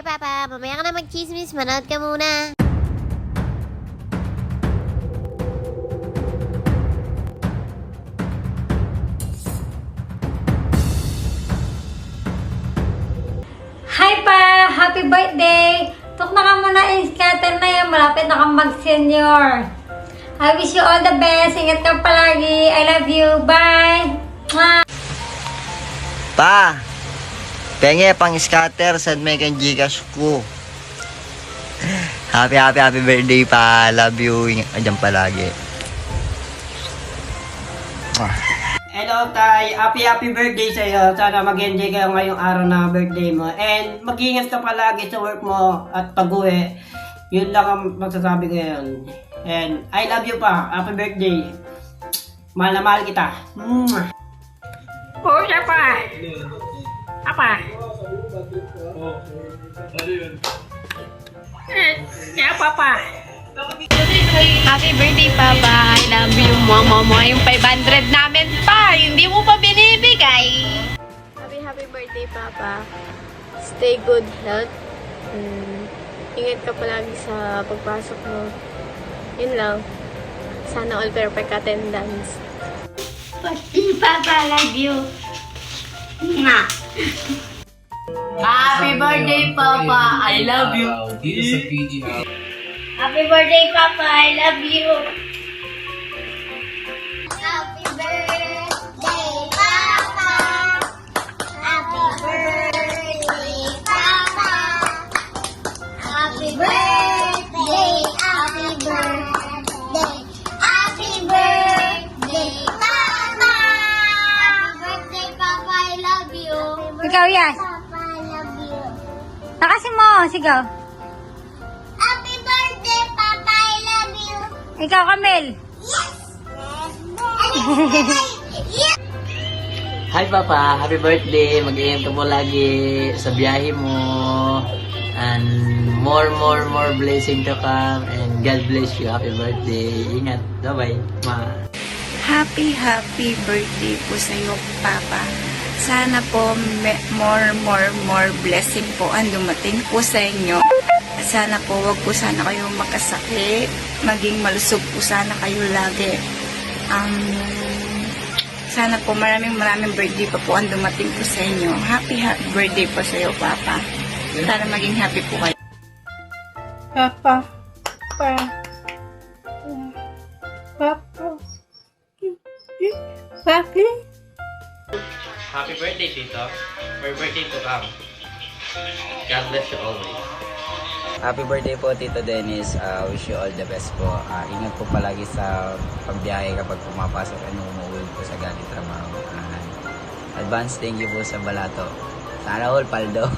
Papa. Mamaya ka na mag-chismis. Manood ka muna. Hi pa! Happy birthday! Tuk na ka muna yung scatter na yan. Malapit na kang mag-senior. I wish you all the best. Ingat ka palagi. I love you. Bye! Mwah! Pa! Penge, pang scatter, send me kang Gcash ko. Happy birthday pa. Love you. Ingat ka dyan palagi. Hello, Tay. Happy birthday sa'yo. Sana mag-enjoy kayo ngayong araw na birthday mo. And mag-iingat ka palagi sa work mo at pag-uwi. Yun lang ang magsasabi ko yun. And I love you pa. Happy birthday. Mahal na mahal kita. Pusa pa! Apa? Kaya papa? Happy birthday, Papa. I love you, Mama mo. Yung 500 namin pa. Hindi mo pa binibigay. Happy birthday, Papa. Stay good health. Ingat ka palagi sa pagpasok mo. Yun lang. Sana all perfect attendance. Papa, love you. Mwah! Happy birthday, Papa. I love you. Dito sa PG House. Happy birthday, Papa. I love you. Happy birthday, Papa. Happy birthday, Papa. Happy birthday, happy birthday. Happy birthday, Papa. Happy birthday, Papa. I love you. Ikaw yan. Papa, I love you. Takasin mo. Sigaw. Happy birthday, Papa. I love you. Ikaw, Kamel. Yes. Hi Papa, happy birthday. Mag-iingat ka po lagi sa biyahe mo. And more blessing to come. And God bless you. Happy birthday. Ingat. Bye-bye. Ma. Happy birthday po sa iyo, Papa. Sana po more blessing po ang dumating po sa inyo. Sana po wag po sana kayo magkasakit. Maging malusog po sana kayo lagi. Sana po maraming birthday pa po ang dumating po sa inyo. Happy birthday po sa iyo, Papa. Sana maging happy po kayo. Papa. Papi. Happy birthday, Tito. For birthday to come. God bless you always. Happy birthday po, Tito Dennis. Wish you all the best po. Ingat po palagi sa pagbiyahe kapag pumapasok at umuwi po sa galing trabaho. Advance thank you po sa balato. Sana all paldo.